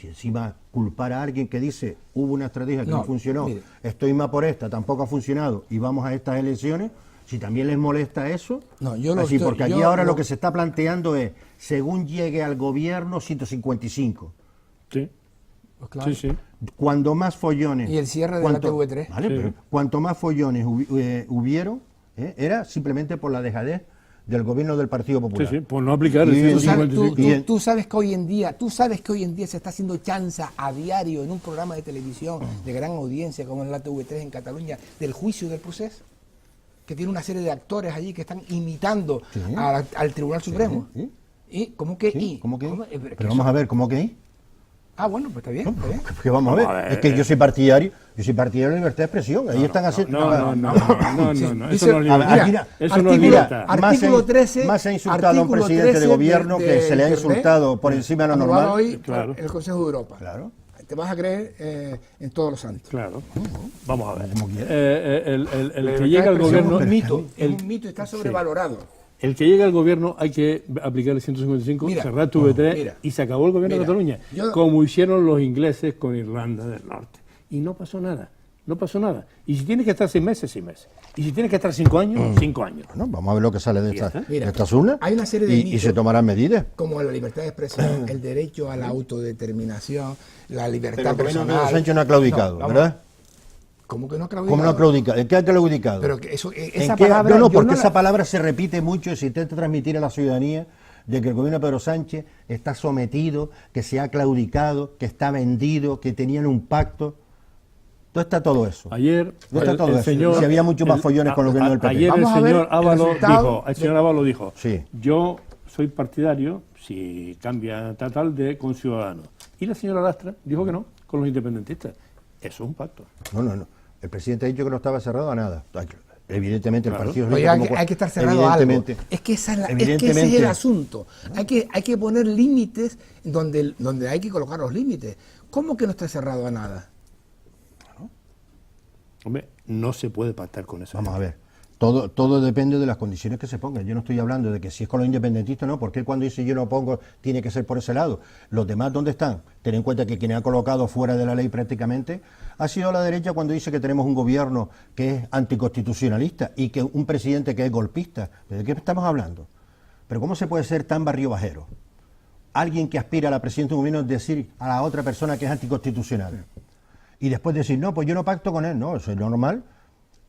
Si encima culpar a alguien que dice hubo una estrategia que no funcionó, mire. estoy más por esta, tampoco ha funcionado y vamos a estas elecciones, si también les molesta eso, No, yo lo así, estoy- porque aquí yo ahora lo- lo que se está planteando es, según llegue al gobierno, 155. Sí, Pues claro. sí, sí. Cuando más follones... Y el cierre de la TV3. Vale, Sí. pero cuanto más follones hubieron, era simplemente por la dejadez del gobierno del Partido Sí, Popular. sí, por no aplicar el Y- Tú sabes, 155. tú sabes que hoy en día se está haciendo chanza a diario en un programa de televisión de gran audiencia como es la TV3 en Cataluña del juicio del proceso, que tiene una serie de actores allí que están imitando Sí. al Tribunal Supremo. sí. ¿Y cómo que? Sí, ¿cómo que? Pero Pero vamos a ver, ¿cómo que? Ah, bueno, pues está bien. Está bien. Porque vamos a ver, es que yo soy partidario de la libertad de expresión. Ahí están haciendo... No, eso Dice- no es A ver, libertad. aquí na- Eso no es artículo- libertad. Artículo 13, más se ha insultado a un artículo presidente 13 de gobierno que se le ha Internet, insultado por encima de lo aprobado normal. hoy Claro. por el Consejo de Europa. Claro. Te vas a creer en todos los santos. Claro. Vamos a ver. Como quiera. El que llega al gobierno, es un mito, el- es un mito, está sobrevalorado. el que llega al gobierno hay que aplicar el 155, Mira, cerrar TV3 mira, y se acabó el gobierno de mira, Cataluña, yo- como hicieron los ingleses con Irlanda del Norte. Y no pasó nada, no pasó nada. Y si tiene que estar 6 meses, 6 meses. Y si tiene que estar 5 años, 5 años. Bueno, vamos a ver lo que sale de Ya esta, está. Mira, de estas urnas hay una serie de y mitos. se tomarán medidas. Como la libertad de expresión, el derecho a la autodeterminación, la libertad Pero el gobierno de personal. Sánchez no ha claudicado, vamos, ¿verdad? ¿Cómo que no ha claudicado? ¿Cómo no ha claudicado? ¿En qué ha claudicado? Pero que eso, ¿En esa qué? palabra. No, yo porque no esa la- palabra se repite mucho y se intenta transmitir a la ciudadanía de que el gobierno de Pedro Sánchez está sometido, que se ha claudicado, que está vendido, que tenían un pacto. ¿Dónde está todo eso? Ayer ¿Dónde está todo eso? señor... Si había mucho más follones con el gobierno del PP. Ayer Vamos a el ver señor el Ábalos resultado dijo, el señor Ábalos dijo, Sí. yo soy partidario, si cambia tal, de con Ciudadanos. Y la señora Lastra dijo que no, con los independentistas. Eso es un pacto. No. El presidente ha dicho que no estaba cerrado a nada. Evidentemente el Claro. partido... Oye, hay que estar cerrado a algo. Evidentemente. Es que, es que ese es Evidentemente. el asunto. Hay que poner límites donde hay que colocar los límites. ¿Cómo que no está cerrado a nada? Hombre, no se puede pactar con eso. Vamos a ver. Todo depende de las condiciones que se pongan. Yo no estoy hablando de que si es con los independentistas, no, porque él cuando dice yo no pongo, tiene que ser por ese lado. Los demás, ¿dónde están? Ten en cuenta que quien ha colocado fuera de la ley prácticamente ha sido la derecha cuando dice que tenemos un gobierno que es anticonstitucionalista y que un presidente que es golpista. ¿De qué estamos hablando? Pero ¿cómo se puede ser tan barrio bajero? Alguien que aspira a la presidencia de un gobierno decir a la otra persona que es anticonstitucional. Y después decir, no, pues yo no pacto con él. No, eso es normal.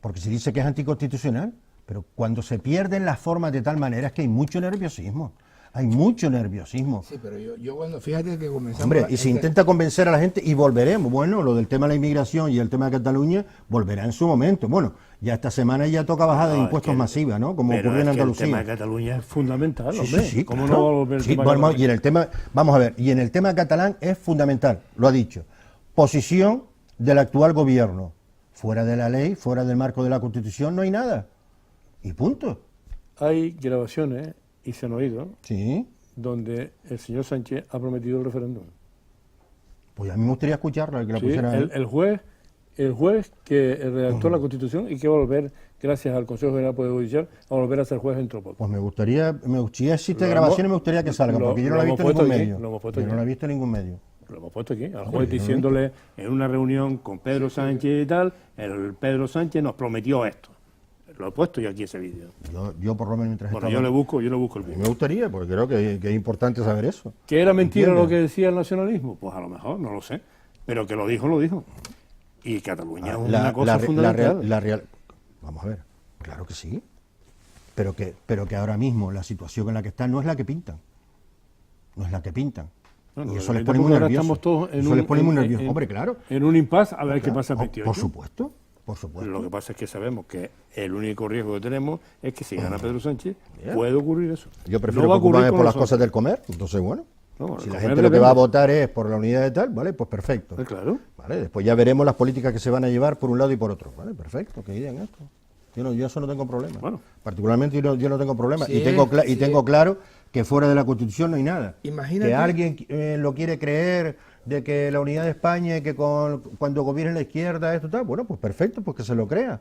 Porque se dice que es anticonstitucional, pero cuando se pierden las formas de tal manera es que hay mucho nerviosismo. Hay mucho nerviosismo. Sí, pero yo cuando, fíjate que comenzamos... Hombre, y se intenta convencer a la gente y volveremos. Bueno, lo del tema de la inmigración y el tema de Cataluña volverá en su momento. Bueno, ya esta semana ya toca bajada de No, impuestos es que- masiva, ¿no? Como pero ocurrió en es que Andalucía. el tema de Cataluña es fundamental, Sí, hombre. sí, ¿Cómo claro. no va a volver el Sí, tema de bueno, Cataluña? y en el tema, vamos a ver, y en el tema catalán es fundamental, lo ha dicho. Posición del actual gobierno. Fuera de la ley, fuera del marco de la Constitución, no hay nada. Y punto. Hay grabaciones, y se han oído, Sí. donde el señor Sánchez ha prometido el referéndum. Pues a mí me gustaría escucharlo, que lo Sí, pusiera ahí. el juez que redactó la Constitución y que va a volver, gracias al Consejo General del Poder Judicial, a volver a ser juez dentro de poco. Pues si existe Lo grabaciones, hemos- me gustaría que salgan, porque yo no lo la he hemos visto en puesto ningún aquí, medio. lo hemos puesto Yo no aquí. la he visto en ningún medio. Lo hemos puesto aquí, al Hombre, juez yo no diciéndole en una reunión con Pedro Sánchez y tal, el Pedro Sánchez nos prometió esto. Lo he puesto yo aquí ese vídeo. Yo por lo menos mientras Bueno, estaba... yo le busco el A mí vídeo. me gustaría, porque creo que es importante saber eso. ¿Que era mentira ¿Entiendes? lo que decía el nacionalismo? Pues a lo mejor, no lo sé. Pero que lo dijo, lo dijo. Y Cataluña es una cosa fundamental. Vamos a ver, claro que sí. Pero que ahora mismo la situación en la que están no es la que pintan. No es la que pintan. Bueno, y eso lo les que pone muy ahora nerviosos. estamos todos en Eso un- les pone muy en- nerviosos. en- Hombre, claro. En un impasse, a ver qué Claro. pasa el 28. Por supuesto, por supuesto. Lo que pasa es que sabemos que el único riesgo que tenemos es que si gana Pedro Sánchez, Bien. puede ocurrir eso. Yo prefiero No va a ocurrir preocuparme con por las nosotros. cosas del comer, entonces bueno. No, el si la comer gente lo que va a depende. votar es por la unidad de tal, vale, pues perfecto. Claro. Vale, después ya veremos las políticas que se van a llevar por un lado y por otro. Vale, perfecto, que digan esto. Yo eso no tengo problema. Bueno. Particularmente yo no tengo problema. Sí, y tengo, sí. tengo claro que fuera de la Constitución no hay nada. Imagínate- Que alguien lo quiere creer de que la unidad de España y que cuando gobierne la izquierda esto tal, bueno, pues perfecto, pues que se lo crea.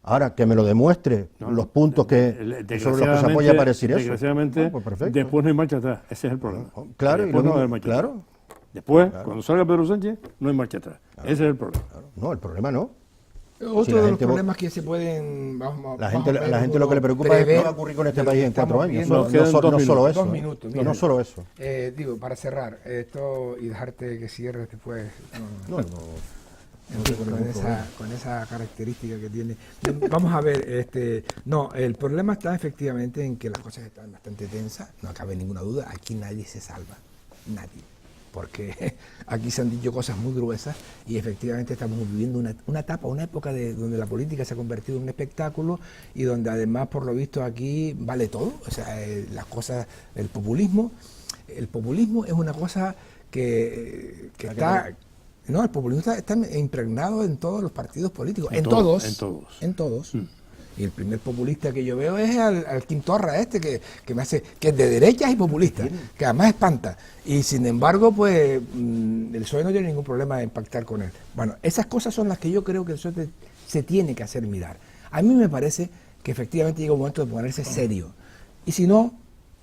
Ahora, que me lo demuestre los puntos sobre los que se apoya para decir eso. Desgraciadamente, Ah, pues perfecto. después no hay marcha atrás. Ese es el problema. Claro, y después lo no va a mismo- haber marcha claro. atrás. Después, cuando salga Pedro Sánchez, no hay marcha atrás. Ese es el problema. Claro. No, el problema no. Otro Si la de los gente problemas que se pueden... La gente lo que le preocupa es qué va a ocurrir con este país en 4 años. Nos quedan dos No solo minutos. eso. 2 minutos. No solo eso. Digo, para cerrar esto y dejarte que cierres después. No, En fin, con esa característica que tiene. Vamos a ver, no, el problema está efectivamente en que las cosas están bastante tensas, no cabe ninguna duda, aquí nadie se salva, nadie, porque aquí se han dicho cosas muy gruesas y efectivamente estamos viviendo una etapa, una época donde la política se ha convertido en un espectáculo y donde además, por lo visto, aquí vale todo, o sea, las cosas, el populismo es una cosa que está... No, el populismo está impregnado en todos los partidos políticos, en todos. Y el primer populista que yo veo es al Quintorra que me hace, que es de derechas y populista, que además espanta. Y sin embargo, pues el PSOE no tiene ningún problema en pactar con él. Bueno, esas cosas son las que yo creo que el PSOE se tiene que hacer mirar. A mí me parece que efectivamente llega un momento de ponerse serio. Y si no,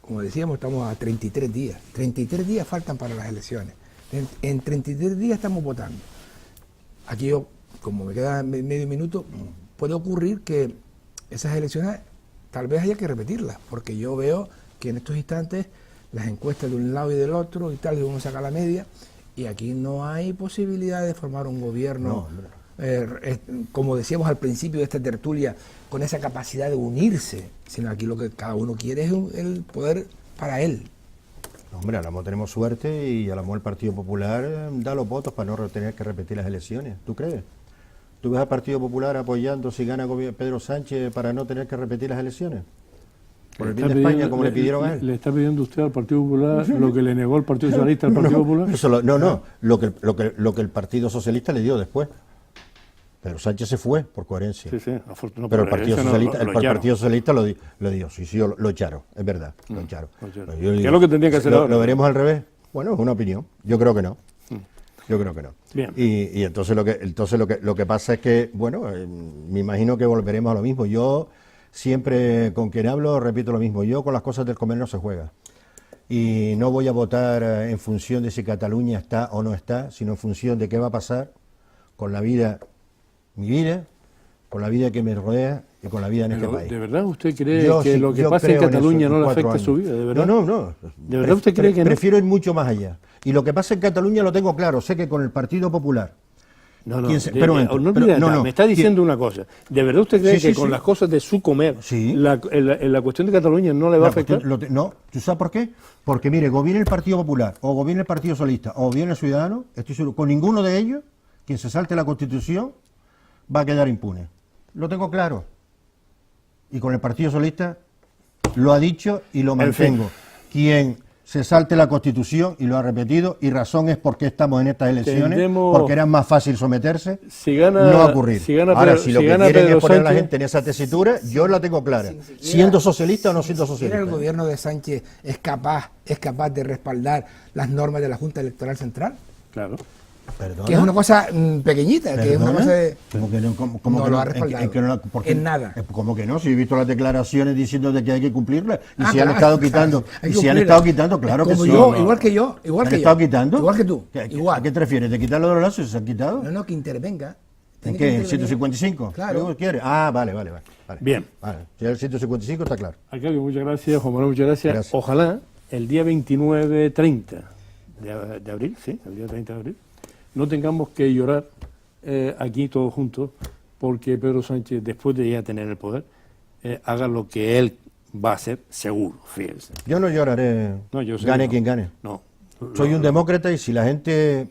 como decíamos, estamos a 33 días. 33 días faltan para las elecciones. En 33 días estamos votando. Aquí yo, como me queda medio minuto, puede ocurrir que esas elecciones tal vez haya que repetirlas, porque yo veo que en estos instantes las encuestas de un lado y del otro y tal, uno saca la media, y aquí no hay posibilidad de formar un gobierno, como decíamos al principio de esta tertulia, con esa capacidad de unirse, sino aquí lo que cada uno quiere es el poder para él. Hombre, a lo mejor tenemos suerte y a lo mejor el Partido Popular da los votos para no tener que repetir las elecciones. ¿Tú crees? ¿Tú ves al Partido Popular apoyando si gana Pedro Sánchez para no tener que repetir las elecciones? Por el bien de España, como le pidieron a él. ¿Le está pidiendo usted al Partido Popular lo que le negó el Partido Socialista al Partido Popular? Lo que el Partido Socialista le dio después. Pedro Sánchez se fue por coherencia. Sí, afortunadamente. Pero el Partido Socialista, lo echaron. Partido Socialista lo dio. Sí, lo echaron, es verdad, lo echaron. Lo echaron. Pero yo digo, ¿Qué es lo que tendría que hacer ahora? ¿Lo veremos al revés? Bueno, es una opinión. Yo creo que no. Yo creo que no. Bien. Y entonces lo que pasa es que, bueno, me imagino que volveremos a lo mismo. Yo siempre con quien hablo repito lo mismo. Yo con las cosas del comer no se juega. Y no voy a votar en función de si Cataluña está o no está, sino en función de qué va a pasar con la vida, mi vida, con la vida que me rodea y con la vida en este país. ¿De verdad usted cree Yo que sí, lo que yo pasa en creo en Cataluña eso, no le 4 afecta a su años. vida? ¿De verdad? No. ¿De verdad usted cree que no? Prefiero ir mucho más allá. Y lo que pasa en Cataluña lo tengo claro. Sé que con el Partido Popular... No, me está diciendo una cosa. ¿De verdad usted cree que con las cosas de su comer, la cuestión de Cataluña no le va a afectar? No, ¿tú sabes por qué? Porque, mire, gobierne el Partido Popular, o gobierne el Partido Socialista, o gobierne el Ciudadano, estoy seguro, con ninguno de ellos, quien se salte la Constitución, va a quedar impune. Lo tengo claro. Y con el Partido Socialista lo ha dicho y lo mantengo. Quien se salte la Constitución, y lo ha repetido, y razón es por qué estamos en estas elecciones, Tendemos- porque era más fácil someterse, Si gana, no va a ocurrir. si gana Ahora, Pedro- si lo si que gana quieren Pedro es poner a la Sánchez- gente en esa tesitura, yo la tengo clara, Sin siquiera- siendo socialista o no siendo El socialista. gobierno de Sánchez es capaz de respaldar las normas de la Junta Electoral Central, Claro. ¿Perdona? que es una cosa pequeñita, que es una ¿Perdona? cosa de... ¿Cómo que no? ¿Cómo No que lo no? ha respaldado. ¿En qué no la- por qué? En nada. ¿Cómo que no? Si he visto las declaraciones diciendo de que hay que cumplirlas, y Ah, si han claro, estado claro, quitando, hay y que si han cumplirla. estado quitando, claro que Como sí. yo, No. igual que yo, igual ¿Han que yo. estado quitando? Igual que tú, ¿A igual. qué te refieres? ¿De quitar los lazos? ¿Se han quitado? No, que intervenga. ¿En Tiene qué? que ¿En intervenir. 155? Claro. ¿Cómo quiere? Ah, vale. Bien. Vale. Si es el 155 está claro. Arcadio, muchas gracias. Juan Manuel, muchas gracias. Gracias. Ojalá el día 29-30 de abril, sí, el día 30 de abril, no tengamos que llorar aquí todos juntos porque Pedro Sánchez, después de ya tener el poder, haga lo que él va a hacer, seguro, fíjense. Yo no lloraré, No, yo sé gane que no. quien gane. No. Soy un demócrata, y si la gente,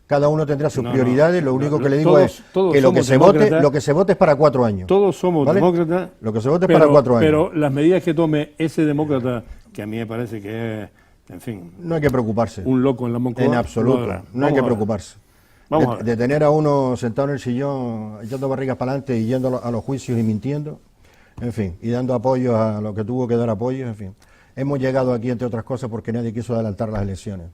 cada uno tendrá sus No, prioridades, no, lo único no, que le digo todos- es todos que somos demócratas. lo que se vote es para 4 años. Todos somos ¿Vale? demócratas. Lo que se vote es para 4 años. Pero las medidas que tome ese demócrata, que a mí me parece que es, en fin, No hay que preocuparse. un loco en la Moncloa. En lo absoluto. hará. No hay Vamos que a ver. preocuparse. Vamos a ver. De tener a uno sentado en el sillón, echando barrigas para adelante y yendo a los juicios y mintiendo, en fin, y dando apoyo a lo que tuvo que dar apoyo, en fin. Hemos llegado aquí, entre otras cosas, porque nadie quiso adelantar las elecciones,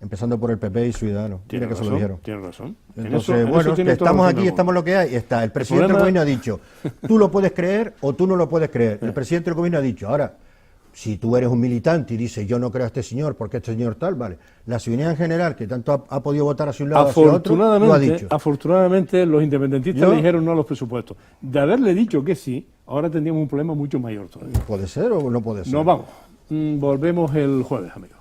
empezando por el PP y Ciudadanos. Tiene Mira que se lo razón, dijeron. tiene razón. En Entonces, eso bueno, tiene que toda estamos razón aquí, del estamos mundo. lo que hay. Está. El presidente del problema- gobierno ha dicho, tú lo puedes creer o tú no lo puedes creer. El presidente del gobierno ha dicho, ahora, si tú eres un militante y dices, yo no creo a este señor porque este señor tal, vale. La ciudadanía en general, que tanto ha podido votar hacia un lado o hacia otro, lo ha Afortunadamente, dicho. afortunadamente los independentistas Yo- le dijeron no a los presupuestos. De haberle dicho que sí, ahora tendríamos un problema mucho mayor todavía. ¿Puede ser o no puede ser? Nos vamos. Volvemos el jueves, amigos.